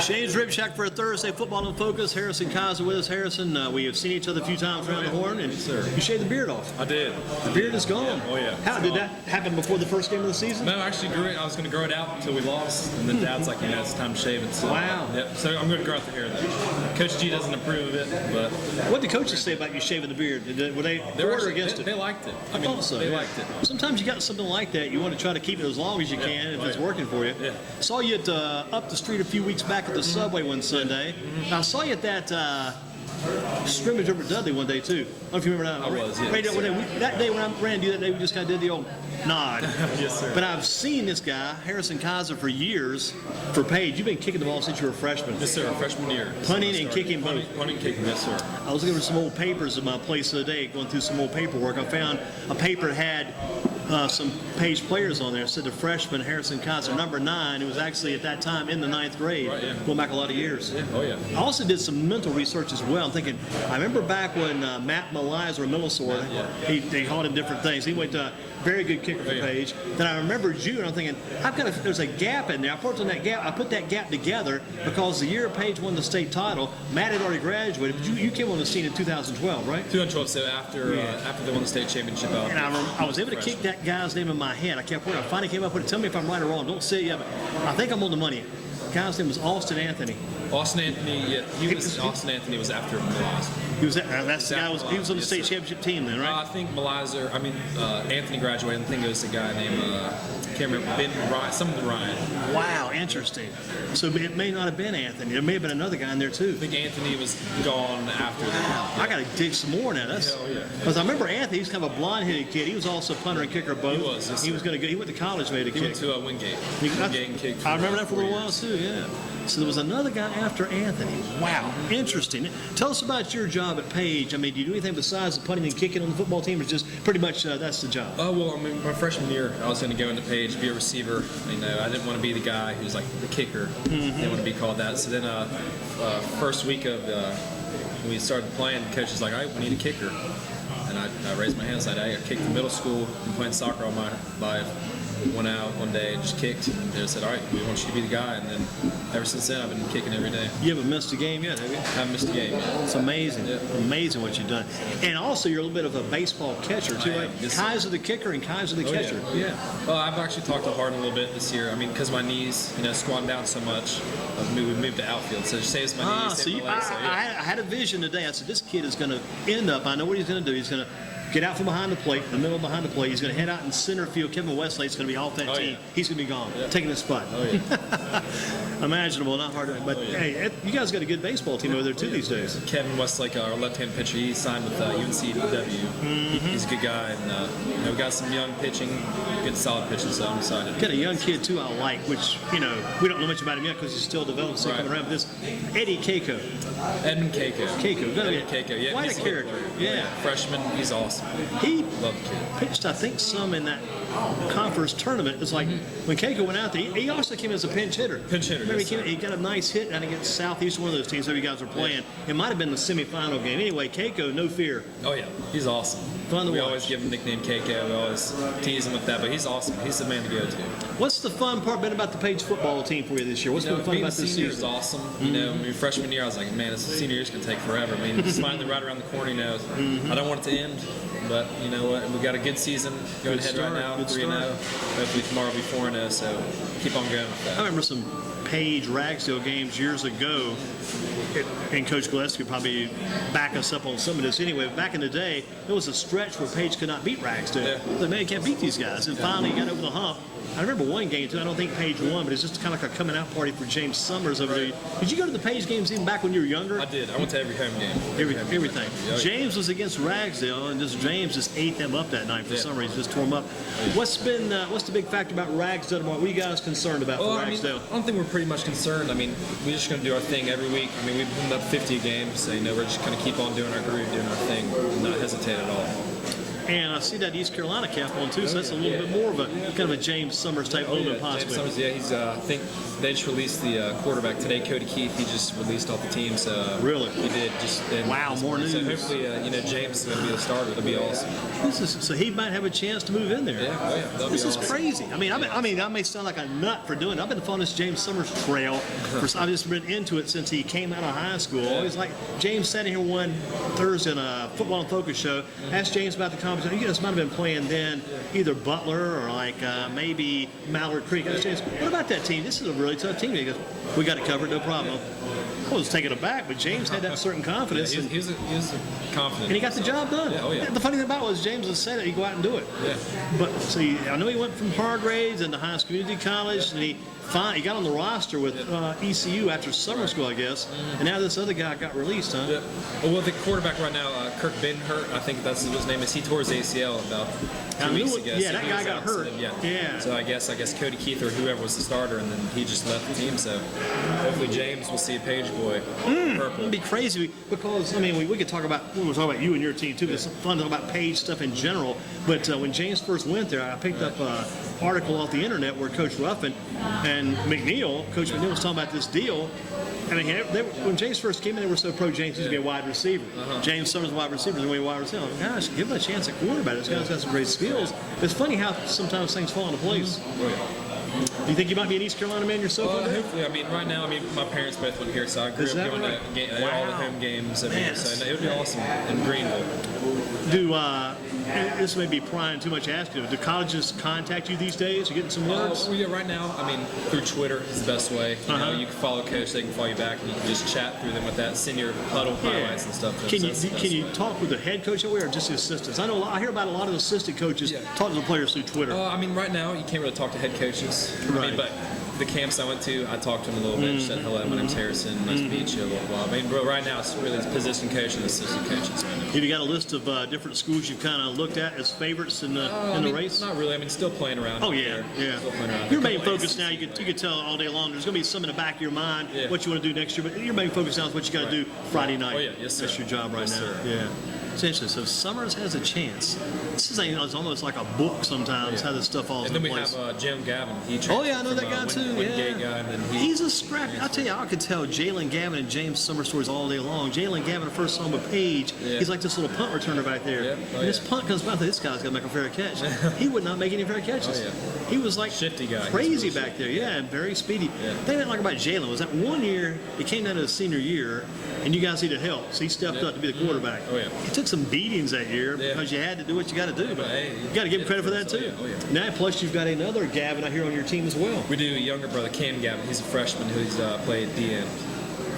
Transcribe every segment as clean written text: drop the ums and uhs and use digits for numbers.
Shane's Rib Shack for a Thursday Football in Focus. Harrison Kiser with us. Harrison, we have seen each other a few times around the horn, and you shaved the beard off. I did. The beard is gone. Yeah. Oh, yeah. How did that happen before the first game of the season? No, I actually grew it. I was going to grow it out until we lost, and then Dad's like, it's time to shave it. So, wow. Yep. So I'm going to grow out the hair, though. Coach G doesn't approve of it, but... What did coaches say about you shaving the beard? Were they for or against it? They liked it. I thought so. They liked it. Sometimes you got something like that, you want to try to keep it as long as you can if it's working for you. Yeah. Saw you at up the street a few weeks back at the Subway one Sunday. I saw you at that scrimmage over at Dudley one day too. I don't know if you remember that. I was, yes. That day when I ran you that day, we just kind of did the old nod. Yes, sir. But I've seen this guy, Harrison Kiser, for years. For Paige, you've been kicking the ball since you were a freshman. Yes, sir. Freshman year. Punting and kicking both. Punting, kicking, yes, sir. I was looking for some old papers in my place the other day, going through some old paperwork. I found a paper that had some Page players on there. It said the freshman Harrison Kiser, number 9, who was actually at that time in the 9th grade, right, yeah. Going back a lot of years. Yeah. Oh, yeah. I also did some mental research as well. I'm thinking, I remember back when Matt Melizer, Millisor, they called him different things. He went to very good kicker for Page. Then I remember June. I'm thinking, there's a gap in there. I put that gap together because the year Page won the state title, Matt had already graduated. But you came on the scene in 2012, right? 2012. So after they won the state championship, and I was able to kick that guy's name in my head. I kept working. I finally came up with it. Tell me if I'm right or wrong. Don't say it yet, but I think I'm on the money. The guy's name was Austin Anthony. Austin Anthony, Austin Anthony was after Melizer. He was he was on the state championship team then, right? I think Anthony graduated. I think it was a guy named can't remember, Ryan. Wow, interesting. So it may not have been Anthony. There may have been another guy in there too. I think Anthony was gone after that. I got to dig some more now. Because I remember Anthony. He's kind of a blonde-headed kid. He was also punter and kicker both. He was. Yes, he was going to go. He went to college, made a kick. He went to Wingate. Wingate and kicked. I remember that for a little while too. Yeah. So there was another guy after Anthony. Wow, interesting. Tell us about your job at Page. I mean, do you do anything besides the punting and kicking on the football team, or just pretty much that's the job? Oh, well, I mean, my freshman year, I was going to go into Page, be a receiver. I didn't want to be the guy who's like the kicker. I didn't want to be called that. So then first week of when we started playing, the coach was like, all right, we need a kicker. And I raised my hand and said, I kicked in middle school, been playing soccer all my life. Went out one day and just kicked, and they said, all right, we want you to be the guy. And then ever since then, I've been kicking every day. You haven't missed a game yet, have you? I haven't missed a game yet. It's amazing. Yeah. Amazing what you've done. And also, you're a little bit of a baseball catcher, too, right? Kiser the kicker and Kiser the catcher. Yeah. Well, I've actually talked to Harden a little bit this year. I mean, because my knees, squatting down so much, we moved to outfield. So it saves my knees, saves my legs. I had a vision today. I said, this kid is going to end up, I know what he's going to do. He's going to get out from behind the plate, the middle behind the plate. He's going to head out in center field. Kevin Westlake's going to be off that team. Yeah. He's going to be gone, taking his spot. Oh, yeah. Imaginable, not hard to. But hey, you guys got a good baseball team over there too these days. Kevin Westlake, our left-hand pitcher, he signed with UNCW. He's a good guy, and we got some young pitching, good solid pitching. So I'm excited. Got a young kid too I like, which we don't know much about him yet because he's still developing. So coming around with this, Eddie Keiko. Edmund Keiko. Edmund Keiko. Yeah, quite a character. Yeah, freshman. He's awesome. He Love the kid. Pitched, I think, some in that conference tournament. It's like when Keiko went out there, he also came as a pinch hitter. Remember, he got a nice hit, and against Southeast, one of those teams that you guys were playing. Yeah. It might have been the semifinal game. Anyway, Keiko, no fear. Oh, yeah. He's awesome. Fun to watch. We always give him the nickname Keiko. We always tease him with that, but he's awesome. He's the man to go to. What's the fun part been about the Page football team for you this year? What's been fun about this season? Is awesome. Freshman year, I was like, man, this senior year's going to take forever. I mean, it's finally right around the corner, I don't want it to end, but you know what? We got a good season going ahead right now, 3-0. Hopefully tomorrow will be 4-0, so keep on going with that. I remember some Page Ragsdale games years ago, and Coach Gillespie could probably back us up on some of this. Anyway, back in the day, there was a stretch where Page could not beat Ragsdale. Yeah. Like, man, you can't beat these guys. And finally, he got over the hump. I remember one game, too. I don't think Page won, but it's just kind of like a coming-out party for James Summers over there. Did you go to the Page games even back when you were younger? I did. I went to every home game. Everything. Yeah. James was against Ragsdale, and James just ate them up that night for some reason. Just tore them up. What's the big factor about Ragsdale? What are you guys concerned about for Ragsdale? I don't think we're pretty much concerned. I mean, we're just going to do our thing every week. I mean, we've been up 50 games, so we're just going to keep on doing our groove, doing our thing, and not hesitate at all. And I see that East Carolina cap on too, so that's a little bit more of a kind of a James Summers type movement, possibly. James Summers, yeah, he's. I think they just released the quarterback today, Cody Keith. He just released off the team. So really, he did. Wow, more news. So hopefully, James is going to be the starter. That'll be awesome. So he might have a chance to move in there. Yeah. This is crazy. I mean, I may sound like a nut for doing it. I've been following this James Summers trail. I've just been into it since he came out of high school. Always like James sat in here one Thursday on a Football and Focus show. Asked James about the competition. You guys might have been playing then either Butler or like maybe Mallard Creek. I asked James, what about that team? This is a really tough team. He goes, we got it covered, no problem. I was taken aback, but James had that certain confidence. Yeah, he was confident. And he got the job done. Yeah. The funny thing about it was James would say that he'd go out and do it. Yeah. But see, I know he went from Hargrades into Hines Community College, and he got on the roster with ECU after summer school, I guess. And now this other guy got released, huh? Yeah. Well, the quarterback right now, Kirk Benhurt, I think that's what his name is. He tore his ACL about 2 weeks ago. Yeah, so that guy got hurt. Yeah. So I guess Cody Keith or whoever was the starter, and then he just left the team. So hopefully James will see a Page boy. Purple. It'd be crazy because we could talk about you and your team too. It's fun to talk about Page stuff in general. But when James first went there, I picked up an article off the internet where Coach Ruffin and Coach McNeil was talking about this deal. I mean, when James first came in, they were so pro James was going to be a wide receiver. James Summers, wide receiver, is going to be a wide receiver. Gosh, give him a chance at quarterback. This guy's got some great skills. It's funny how sometimes things fall into place. Do you think you might be an East Carolina man yourself? Hopefully. Right now, my parents both went here, so I grew up going to all the home games every year. So it would be awesome in Greenville. This may be prying too much to ask you. Do colleges contact you these days? You getting some words? Right now, through Twitter is the best way. You can follow Coach, they can follow you back, and you can just chat through them with that, send your huddle highlights and stuff. Can you talk with the head coach or just the assistants? I hear about a lot of assistant coaches talking to the players through Twitter. Right now, you can't really talk to head coaches. Right. But the camps I went to, I talked to him a little bit, said hello, my name's Harrison, nice to meet you, a little while. Right now, it's really position coach and assistant coaches. Have you got a list of different schools you've kind of looked at as favorites in the race? Not really. Still playing around. Oh, yeah. Still playing around. Your main focus now, you could tell all day long, there's going to be some in the back of your mind, what you want to do next year, but your main focus now is what you got to do Friday night. Oh, yeah. Yes, sir. That's your job right now. Sir. Yeah. Essentially, so Summers has a chance. This is it's almost like a book sometimes how this stuff falls into place. And then we have Jim Gavin. I know that guy too. Wingate guy, and then he's a scrappy. I'll tell you, I could tell Jalen Gavin and James Summers stories all day long. Jalen Gavin, the first saw him a Page, he's like this little punt returner back there. And this punt comes by, this guy's got to make a fair catch. He would not make any fair catches. He was like shifty guy. Crazy back there. Yeah, and very speedy. The thing I like about Jalen was that 1 year, he came down to his senior year, and you guys needed help. So he stepped up to be the quarterback. He took some beatings that year because you had to do what you got to do. But you got to give him credit for that too. Now, plus you've got another Gavin out here on your team as well. We do. A younger brother, Cam Gavin. He's a freshman who's played D end.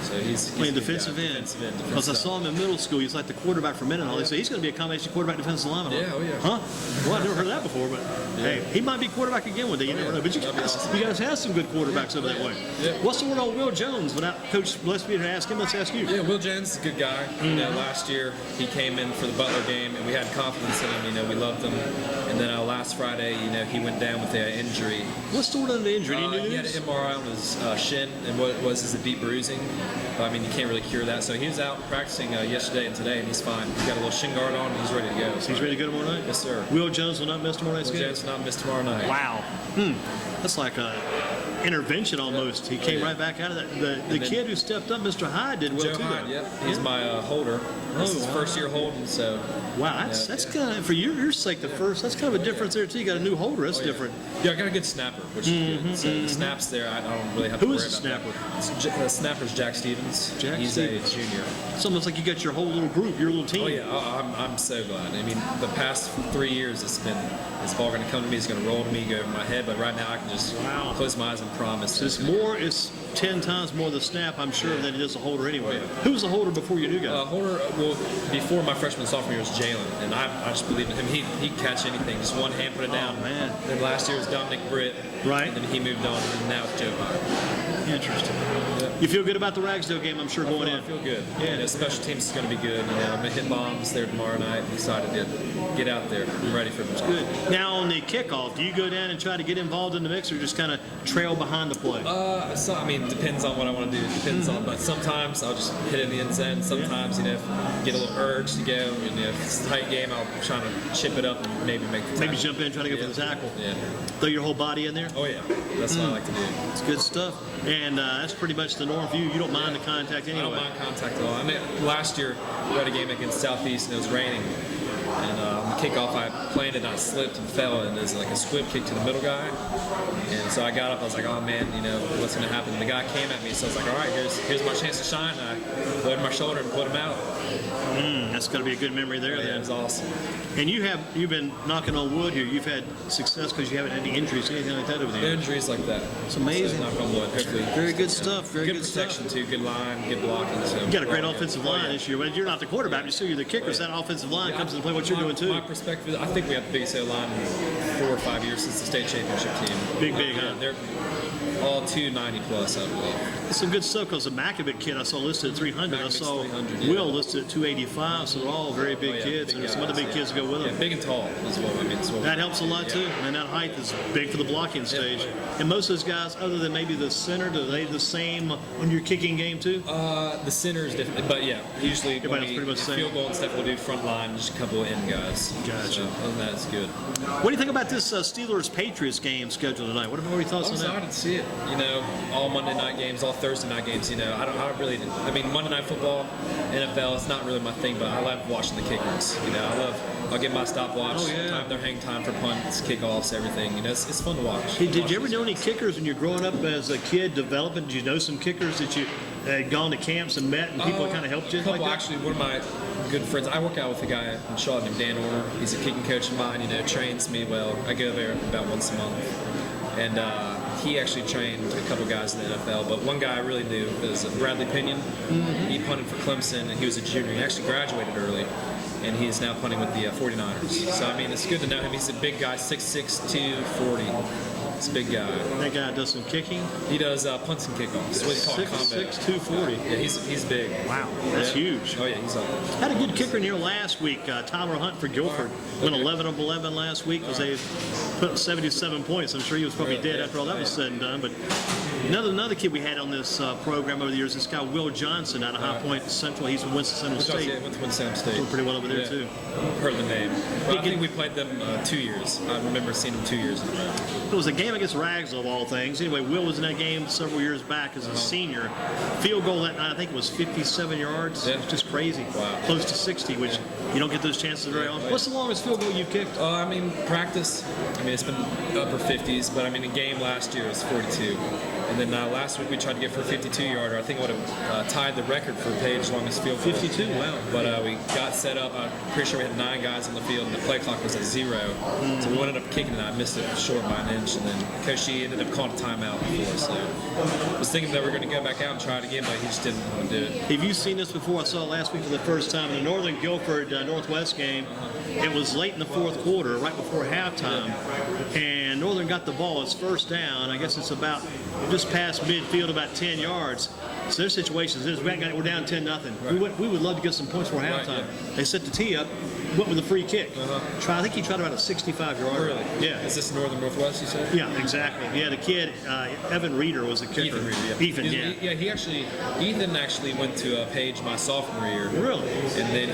So he's playing defensive end. Because I saw him in middle school. He's like the quarterback for Mendenhall. They say he's going to be a combination quarterback defensive lineman. Huh? Well, I've never heard of that before, but hey, he might be quarterback again one day. You never know. But you guys have some good quarterbacks over that way. What's the word on Will Jones? Without Coach Gillespie to ask him, let's ask you. Yeah, Will Jones is a good guy. Last year he came in for the Butler game, and we had confidence in him. We loved him. And then last Friday, he went down with an injury. What's the word on the injury? He had an MRI on his shin, and what it was is a deep bruising. But, you can't really cure that. So he was out practicing yesterday and today, and he's fine. He's got a little shin guard on, and he's ready to go. So he's ready to go tomorrow night? Yes, sir. Will Jones will not miss tomorrow night's game? Will Jones will not miss tomorrow night. Wow. That's like a intervention almost. He came right back out of that. The kid who stepped up, Mr. Hyde, did well Joe too. Hyde, he's my holder. This is his first year holding, so. Wow, that's kind of, for your sake, that's kind of a difference there too. You got a new holder, that's different. Yeah, I got a good snapper, which is good. So the snaps there, I don't really have to worry about. Who is the snapper? The snapper's Jack Stevens. He's a junior. It's almost like you got your whole little group, your little team. Oh yeah, I'm so glad. The past 3 years, it's all going to come to me. It's going to roll to me, go over my head. But right now, I can just close my eyes and promise. It's 10 times more the snap, I'm sure, than it is a holder anyway. Who was the holder before you knew guy? Holder, before my freshman and sophomore year was Jalen, and I just believe in him. He'd catch anything, just one hand, put it down. Oh, man. Then last year was Dominic Britt. Right. And then he moved on, and now it's Joe Hyde. Interesting. You feel good about the Ragsdale game, I'm sure, going in? I feel good. Yeah, special teams is going to be good. I'm going to hit bombs there tomorrow night. I'm excited to get out there. I'm ready for it. Good. Now on the kickoff, do you go down and try to get involved in the mix, or just kind of trail behind the play? So, I mean, depends on what I want to do. Depends on, but sometimes I'll just hit in the end zone. Sometimes, get a little urge to go. And if it's a tight game, I'll try to chip it up and maybe make the tackle. Maybe jump in, try to go for the tackle. Yeah. Throw your whole body in there. Oh yeah, that's what I like to do. It's good stuff. And that's pretty much the norm for you. You don't mind the contact anyway. I don't mind contact at all. I mean, last year we had a game against Southeast and it was raining. And on the kickoff, I planted and I slipped and fell, and there's like a squib kick to the middle guy. And so I got up, I was like, oh man, what's going to happen? And the guy came at me, so I was like, all right, here's my chance to shine. And I loaded my shoulder and put him out. That's going to be a good memory there. Yeah, it was awesome. And you've been knocking on wood here. You've had success because you haven't had any injuries, anything like that over there. Injuries like that. It's amazing. So knock on wood, hopefully. Very good stuff. Very good protection stuff. too. Good line, good blocking. So You got a great offensive line this year. But you're not the quarterback. You're the kicker. So that offensive line comes into play. What you're doing too. My perspective, I think we have the biggest O-line in 4 or 5 years since the state championship team. Big, huh? They're all 290 plus, I believe. It's some good stuff because the Makovic kid I saw listed at 300. I saw 300, yeah. Will listed at 285. So they're all very big kids. Big and some other big kids go with them. Yeah, big and tall is what I mean. That helps a lot too, and that height is big for the blocking stage. And most of those guys, other than maybe the center, do they the same on your kicking game too? The center is different, but yeah, usually Everybody else pretty much the same. field goal and stuff, we'll do front line, just a couple of end guys. Gotcha. So, other than that, it's good. What do you think about this Steelers-Patriots game scheduled tonight? What are your thoughts I'm on that? excited to see it. All Monday night games, all Thursday night games. I mean, Monday Night Football, NFL, it's not really my thing, but I love watching the kickers. I'll get my stopwatch, time their hang time for punts, kickoffs, everything. It's fun to watch. Hey, did you ever know any kickers when you were growing up as a kid developing? Did you know some kickers that you had gone to camps and met and people that kind of helped you? Actually, one of my good friends, I work out with a guy in Shaw named Dan Orner. He's a kicking coach of mine, trains me well. I go there about once a month. And he actually trained a couple guys in the NFL, but one guy I really knew was Bradley Pinion. He punted for Clemson, and he was a junior. He actually graduated early, and he's now punting with the 49ers. So, I mean, it's good to know him. He's a big guy, 6'6", 240. He's a big guy. That guy does some kicking? He does punts and kickoffs. What do you call it? 6'6", 240. Yeah, he's big. Wow, that's huge. Oh, yeah, he's up. Had a good kicker in here last week. Tyler Hunt for Guilford went 11 of 11 last week because they put up 77 points. I'm sure he was probably dead after all that was said and done. But another kid we had on this program over the years, this guy Will Johnson out of High Point Central. He's from Winston-Salem State. Yeah, Winston-Salem State. Doing pretty well over there too. Heard the name. But I think we played them 2 years. I remember seeing them 2 years in a row. It was a game against Ragsdale of all things. Anyway, Will was in that game several years back as a senior. Field goal that night, I think it was 57 yards. It was just crazy. Wow. Close to 60, which you don't get those chances very often. What's the longest field goal you've kicked? I mean, practice. I mean, it's been upper 50s, but I mean, a game last year was 42. And then last week we tried to get for a 52-yarder. I think it would have tied the record for Page's longest field goal. 52, wow. But we got set up. I'm pretty sure we had 9 guys on the field, and the play clock was at 0. So we ended up kicking it. I missed it short by an inch, and then Coach She ended up calling a timeout before. So I was thinking that we were going to go back out and try it again, but he just didn't want to do it. Have you seen this before? I saw it last week for the first time in the Northern Guilford Northwest game. It was late in the fourth quarter, right before halftime, and Northern got the ball. It's first down. I guess it's about just past midfield, about 10 yards. So their situation is we're down 10-0. Right. We would love to get some points for halftime. They set the tee up, went with a free kick. I think he tried about a 65-yard. Really? Yeah. Is this Northern Northwest, you said? Yeah, exactly. Yeah, the kid, Evan Reeder was the kicker. Ethan actually went to Page my sophomore year. Really? And then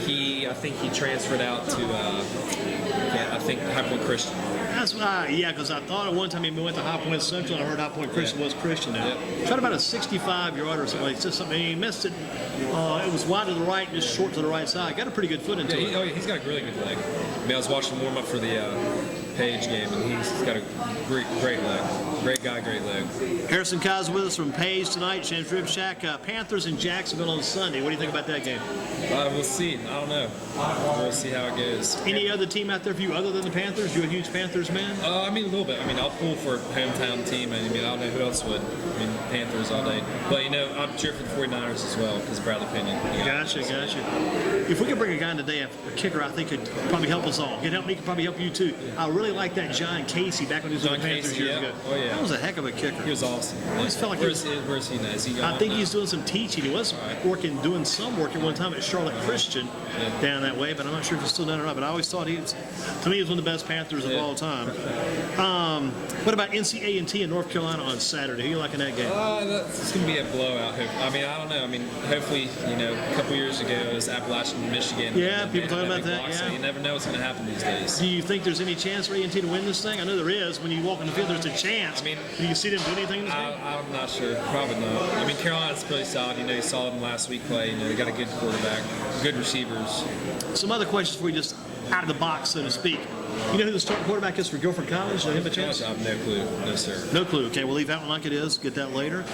I think he transferred out to, I think High Point Christian. That's because I thought at one time he went to High Point Central, and I heard High Point Christian was Christian now. Tried about a 65-yard or something. It's just something. He missed it. It was wide to the right, just short to the right side. Got a pretty good foot into it. He's got a really good leg. I mean, I was watching warm up for the Page game, and he's got a great leg. Great guy, great leg. Harrison Kiser with us from Page tonight. Shan's Rib Shack. Panthers in Jacksonville on Sunday. What do you think about that game? We'll see. I don't know. We'll see how it goes. Any other team out there for you other than the Panthers? You a huge Panthers man? I mean, a little bit. I mean, I'll pull for a hometown team. I mean, I don't know who else would. I mean, Panthers all day. But, I'm cheering for the 49ers as well because Bradley Pinion. Gotcha. If we could bring a guy in today, a kicker, I think could probably help us all. Could help me, could probably help you too. I really really liked that John Casey back when he was with the Panthers years ago. Oh, yeah. That was a heck of a kicker. He was awesome. I always felt like where's he now? Is he gone I think now? he's doing some teaching. He was doing some work at one time at Charlotte Christian down that way, but I'm not sure if he's still done it or not. But I always thought to me, he was one of the best Panthers of all time. What about NC&T in North Carolina on Saturday? Who you liking that game? It's going to be a blowout. I mean, I don't know. I mean, hopefully, a couple years ago it was Appalachian, Michigan. Yeah, people talking about that. So Yeah. you never know what's going to happen these days. Do you think there's any chance for A&T to win this thing? I know there is. When you walk on the field, there's a chance. I mean, do you see them do anything in this game? I'm not sure. Probably not. I mean, Carolina's pretty solid. You saw them last week play. They got a good quarterback, good receivers. Some other questions for you, just out of the box, so to speak. You know who the starting quarterback is for Guilford College? Do you have a chance? I have no clue. No, sir. No clue. Okay, we'll leave that one like it is. Get that later.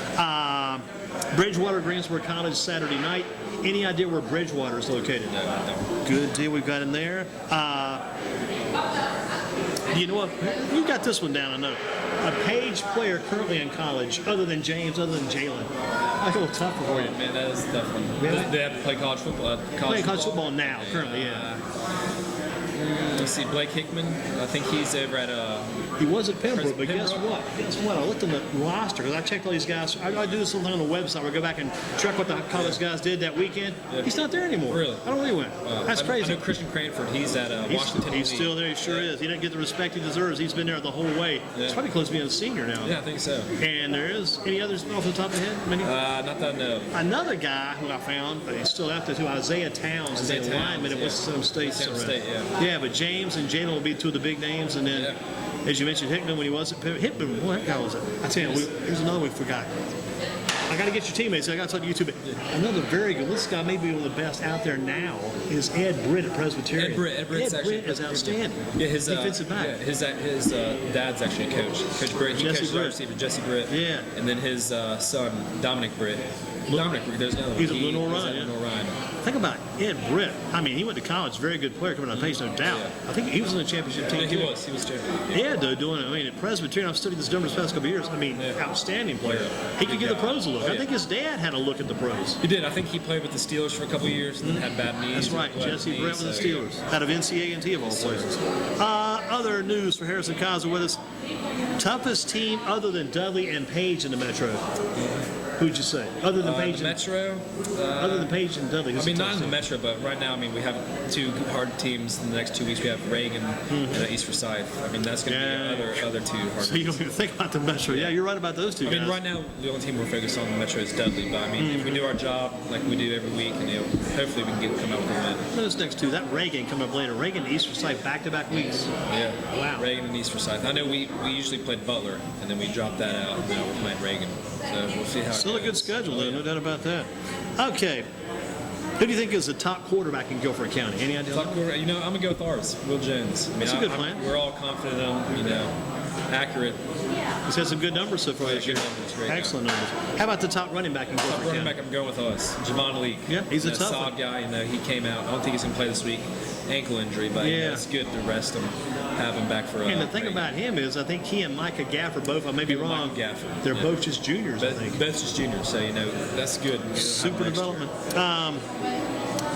Bridgewater, Greensboro College, Saturday night. Any idea where Bridgewater is located? No, I don't. Good deal. We've got him there. You know what? You got this one down, I know. A Page player currently in college, other than James, other than Jalen. I feel tougher for you. Man, that is a tough one. Really? They have to play college football. Playing college football now, currently, yeah. Let's see, Blake Hickman. I think he's over at He was at Pembroke, but guess Pembroke? what? Guess what? I looked on the roster because I checked all these guys. I do something on the website where I go back and check what the college guys did that weekend. Yeah. He's not there anymore. Really? I don't know where he went. That's I crazy. know Christian Cranford. He's at Washington. He's Elite. still there. He sure is. He didn't get the respect he deserves. He's been there the whole way. He's probably close to being a senior now. Yeah, I think so. And there is any others off the top of the head? Many? Not that I know. Another guy who I found, but he's still out there too, Isaiah Towns, is a Isaiah Towns, lineman at yeah. Winston State. Winston State, yeah. Yeah, but James and Jalen will be two of the big names, and then, as you mentioned, Hickman when he was at Hickman, what guy was it? I tell you, here's another one we forgot. I got to get your teammates. I got to talk to you too. But another very good. This guy may be one of the best out there now. Is Ed Britt at Presbyterian? Ed Britt is outstanding. Yeah, his defensive back. Yeah, his dad's actually a coach. Coach Britt. He Jesse coached Britt. wide receiver Jesse Britt. Yeah. And then his son Dominic Britt. Dominic Britt. There's another one. He's at Lenore He's Ryan. at Lenore Ryan. Think about Ed Britt. I mean, he went to college. Very good player coming out of Page, no doubt. Yeah. I think he was in the championship team. Yeah, he too. was. He was champion. Ed, though, doing it. I mean, at Presbyterian, I've studied this number the past couple of years. I mean, outstanding player. He could give the pros a look. Oh, I think his dad had a look at the pros. He did. I think he played with the Steelers for a couple of years and then had bad knees. That's right, Jesse Brett with the Steelers, out of NCA&T of all places. Other news for Harrison Kiser with us. Toughest team other than Dudley and Page in the Metro. Who'd you say? Other than Page the Metro. other than Page and Dudley. I mean, not in the Metro, but right now, I mean, we have two hard teams in the next 2 weeks. We have Reagan and East Forsyth. I mean, that's going to be other two hard So you don't even think about the Metro. Yeah, you're right about those two I mean, guys. right now, the only team we're focused on in the Metro is Dudley. But I mean, if we do our job like we do every week, and hopefully we can come out with a win. Those next two, that Reagan coming up later. Reagan and East Forsyth back-to-back weeks. Yeah. Wow. Reagan and East Forsyth. I know we usually played Butler, and then we dropped that out, and now we're playing Reagan. So we'll see how. Still it a good goes. schedule, though, no doubt about that. Okay. Who do you think is the top quarterback in Guilford County? Any idea? Top quarterback, I'm gonna go with ours, Will Jones. I mean, That's a good plan. We're all confident in him. Accurate. He's had some good numbers so far this year. good numbers, great Excellent numbers. How about the top running back in Guilford Running County? back, I'm going with us. Javon Leak. Yeah, he's a tough solid one. guy. He came out. I don't think he's gonna play this week. Ankle injury, but it's good to rest him, have him back for. And the thing about him is, I think he and Micah Gafford both, I may be wrong, Micah Gafford, they're both just juniors, I think. Both just juniors, so that's good. Super development.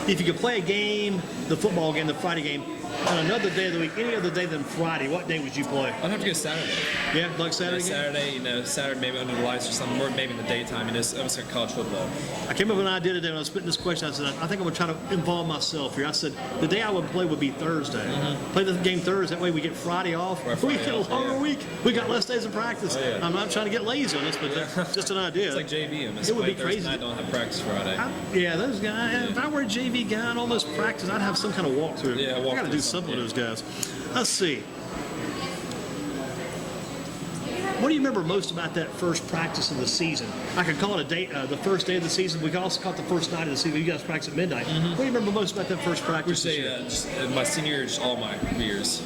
If you could play a game, the football game, the Friday game, on another day of the week, any other day than Friday, what day would you play? I'd have to go Saturday. Yeah, like Saturday game? Saturday maybe under the lights or something, or maybe in the daytime. It's like college football. I came up with an idea today when I was putting this question. I said, I think I'm going to try to involve myself here. I said, the day I would play would be Thursday. Play the game Thursday. That way we get Friday off. We get a longer week. We got less days of practice. Oh, yeah. I'm not trying to get lazy on this, but that's just an idea. It's like JV. It would be crazy. I don't have practice Friday. Those guys. If I were a JV guy and almost practice, I'd have some kind of walkthrough. Yeah, I got to do walkthrough, something with those guys. Let's see. What do you remember most about that first practice of the season? I could call it a day, the first day of the season. We could also call it the first night of the season. You guys practice at midnight. What do you remember most about that first practice? I would say my senior year, just all my years.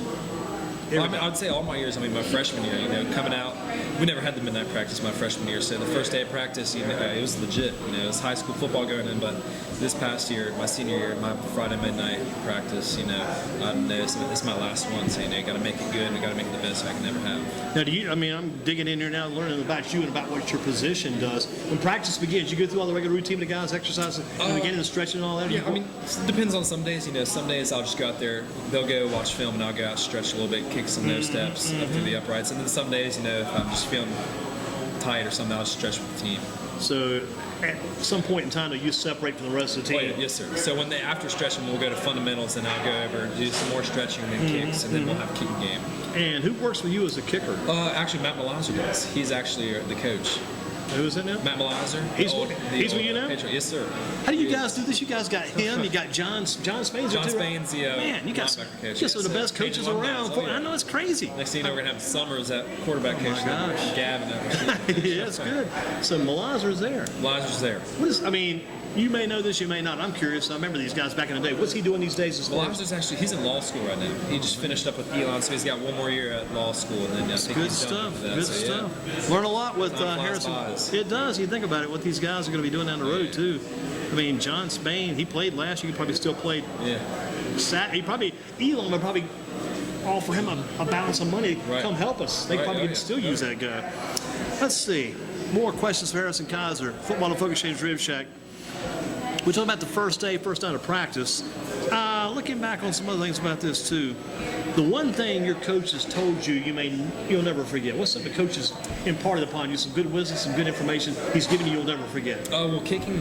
I would say all my years. I mean, my freshman year, coming out, we never had the midnight practice my freshman year. So the first day of practice, it was legit. It was high school football going in. But this past year, my senior year, my Friday midnight practice, I know this is my last one. So got to make it good. And got to make it the best I can ever have. Now, I'm digging in here now, learning about you and about what your position does. When practice begins, you go through all the regular routine with the guys, exercise, in the beginning, the stretching and all that. Yeah, it depends on some days. Some days I'll just go out there. They'll go watch film, and I'll go out, stretch a little bit, kick some nose steps up through the uprights. And then some days, if I'm just feeling tight or something, I'll just stretch with the team. So at some point in time, you separate from the rest of the team? Oh, yeah, yes, sir. So after stretching, we'll go to fundamentals, and I'll go over and do some more stretching and then kicks, and then we'll have a kicking game. And who works with you as a kicker? Actually, Matt Malazzo does. He's actually the coach. Who is it now? Matt Malazzo. He's with you now? Patriot. Yes, sir. How do you guys do this? You guys got him. You got John Spain's John too, Spain's the man. You got some of the best coaches around. I know, it's crazy. Next thing you know, we're gonna have Summers at quarterback coach. Oh my gosh. Gavin. Yeah, that's good. So Malazzo's there. Malazzo's there. You may know this, you may not. I'm curious. I remember these guys back in the day. What's he doing these days? Malazzo's actually, he's in law school right now. He just finished up with Elon, so he's got one more year at law school, and then I think good he's done stuff. with that. Good So, stuff. Learn a lot with Harrison. It does. You think about it, what these guys are going to be doing down the road too. John Spain, he played last year. He probably still played. Yeah. Elon would probably offer him a balance of money. Right. Come help us. They probably could still use that guy. Let's see. More questions for Harrison Kiser. Football and Focus Change Rib Shack. We're talking about the first night of practice. Looking back on some other things about this too. The one thing your coach has told you you'll never forget. What's something the coach has imparted upon you? Some good wisdom, some good information he's given you you'll never forget. Well, kicking.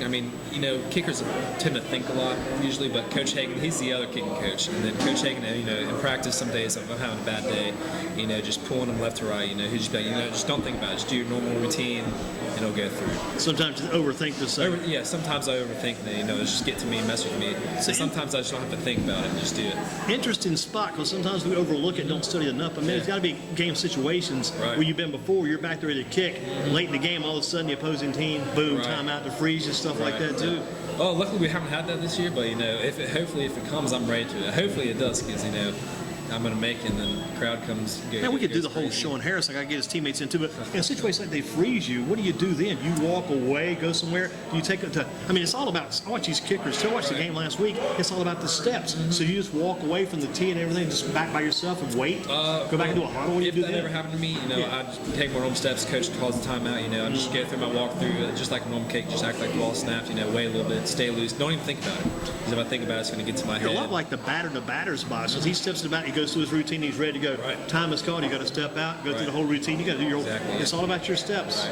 Kickers tend to think a lot usually, but Coach Hagan, he's the other kicking coach. And then Coach Hagan, in practice, some days if I'm having a bad day, just pulling them left to right. He'll just be like, just don't think about it. Just do your normal routine, and it'll go through. Sometimes you overthink this thing. Yeah, sometimes I overthink it. It'll just get to me, mess with me. So sometimes I just don't have to think about it and just do it. Interesting spot, because sometimes we overlook it, don't study it enough. There's got to be game situations where you've been before, you're back there ready to kick. Late in the game, all of a sudden the opposing team, boom, timeout to freeze and stuff like that too. Oh, luckily we haven't had that this year, but hopefully if it comes, I'm ready to. Hopefully it does, because I'm going to make it, and then the crowd comes. Man, we could do the whole show on Harris. I got to get his teammates into it. But in a situation like they freeze you, what do you do then? You walk away, go somewhere? Do you take it to? It's all about. I watch these kickers. I watched the game last week. It's all about the steps. So you just walk away from the tee and everything, just back by yourself and wait. Go back and do a huddle. What do you do if that then? ever happened to me, I'd take my normal steps. Coach calls the timeout. I'd just go through my walkthrough, just like a normal kick. Just act like the ball snapped. Wait a little bit, stay loose. Don't even think about it. Because if I think about it, it's going to get to my head. A lot like the batter's box. As he steps in the bat, he goes through his routine. He's ready to go. Right. Time is called. You got to step out, go through the whole routine. You got to do your whole. It's all about your steps.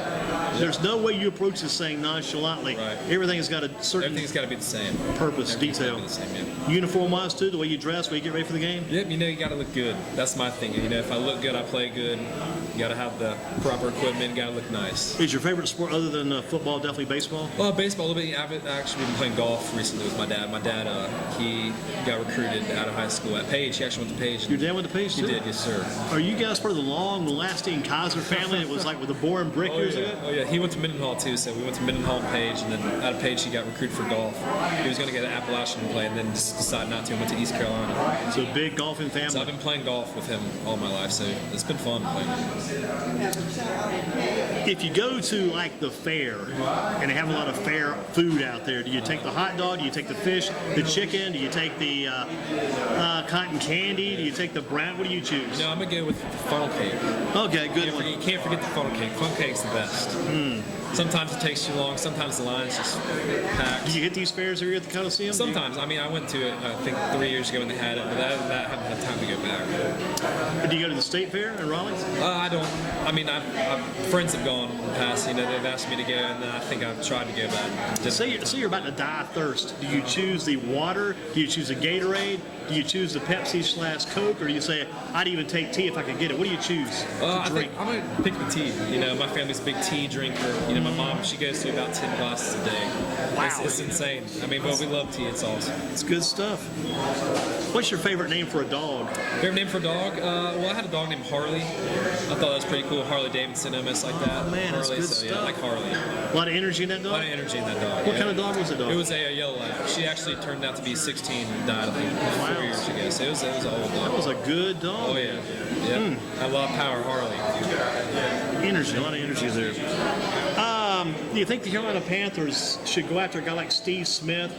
There's no way you approach this thing nonchalantly. Everything has got a certain. Everything's got to be the same. Purpose, detail. The same, Uniform-wise too, the way you dress, the way you get ready for the game. Yep. You got to look good. That's my thing. If I look good, I play good. You got to have the proper equipment. You got to look nice. Is your favorite sport other than football definitely baseball? Well, baseball a little bit. I've actually been playing golf recently with my dad. My dad, he got recruited out of high school at Page. He actually went to Page. Your dad went to Page too? He did, yes, sir. Are you guys part of the long-lasting Kiser family? It was like with the boring brick years ago? Oh, yeah. He went to Mendenhall, too, so we went to Mendenhall and Page, and then out of Page, he got recruited for golf. He was going to get an Appalachian and play, and then just decided not to and went to East Carolina. So big golfing family. So I've been playing golf with him all my life, so it's been fun playing. If you go to like the fair and they have a lot of fair food out there, do you take the hot dog? Do you take the fish, the chicken? Do you take the cotton candy? Do you take the brown? What do you choose? I'm going to go with the funnel cake. Okay, good one. You can't forget the funnel cake. Funnel cake's the best. Sometimes it takes too long. Sometimes the line's just packed. Do you hit these fairs here at the Coliseum? Sometimes. I went to it, I think 3 years ago when they had it, but that haven't had time to go back. Do you go to the State Fair in Raleigh? I don't. Friends have gone in the past. They've asked me to go, and then I think I've tried to go back. Say you're about to die of thirst. Do you choose the water? Do you choose the Gatorade? Do you choose the Pepsi/Coke, or do you say, I'd even take tea if I could get it? What do you choose to drink? I'm going to pick the tea. My family's a big tea drinker. My mom, she goes through about 10 glasses a day. Wow. It's insane. But we love tea. It's awesome. It's good stuff. What's your favorite name for a dog? Favorite name for a dog? I had a dog named Harley. I thought that was pretty cool. Harley Davidson, almost like that. Oh, man, Harley, that's good stuff. I like Harley. A lot of energy in that dog? A lot of energy in that dog. What kind of dog was the dog? It was a yellow lab. She actually turned out to be 16 and died, I think, 4 years ago. So it was an old dog. That was a good dog. Oh, yeah. Had a lot of power, Harley. Energy, a lot of energy there. Do you think the Carolina Panthers should go after a guy like Steve Smith?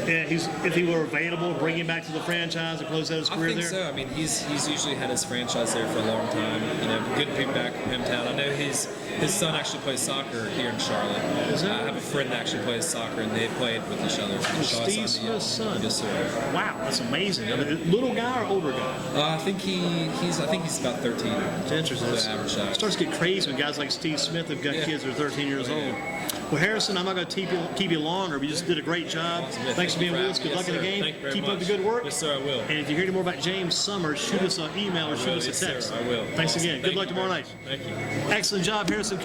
If he were available, bring him back to the franchise and close out his career I think there? so. I mean, he's usually had his franchise there for a long time. You know, good to be back in hometown. I know his son actually plays soccer here in Charlotte. Is that I have a friend that actually plays soccer, and they played with each other. Steve Smith's son. Yes, sir. Wow, that's amazing. Little guy or older guy? I think he's about 13. It's interesting. The average size. It starts to get crazy when guys like Steve Smith have got kids that are 13 years old. Well, Harrison, I'm not going to keep you longer, but you just did a great job. Awesome. Yeah, Thanks for being with us. Good yes, luck in the sir. game. Thank you very Keep much. up the good work. Yes, sir, I will. And if you hear any more about James Summers, shoot us an email or shoot us a Yes, text. sir, I will. Thanks Awesome. again. Thank Good luck you tomorrow very night. much. Thank you. Excellent job, Harrison.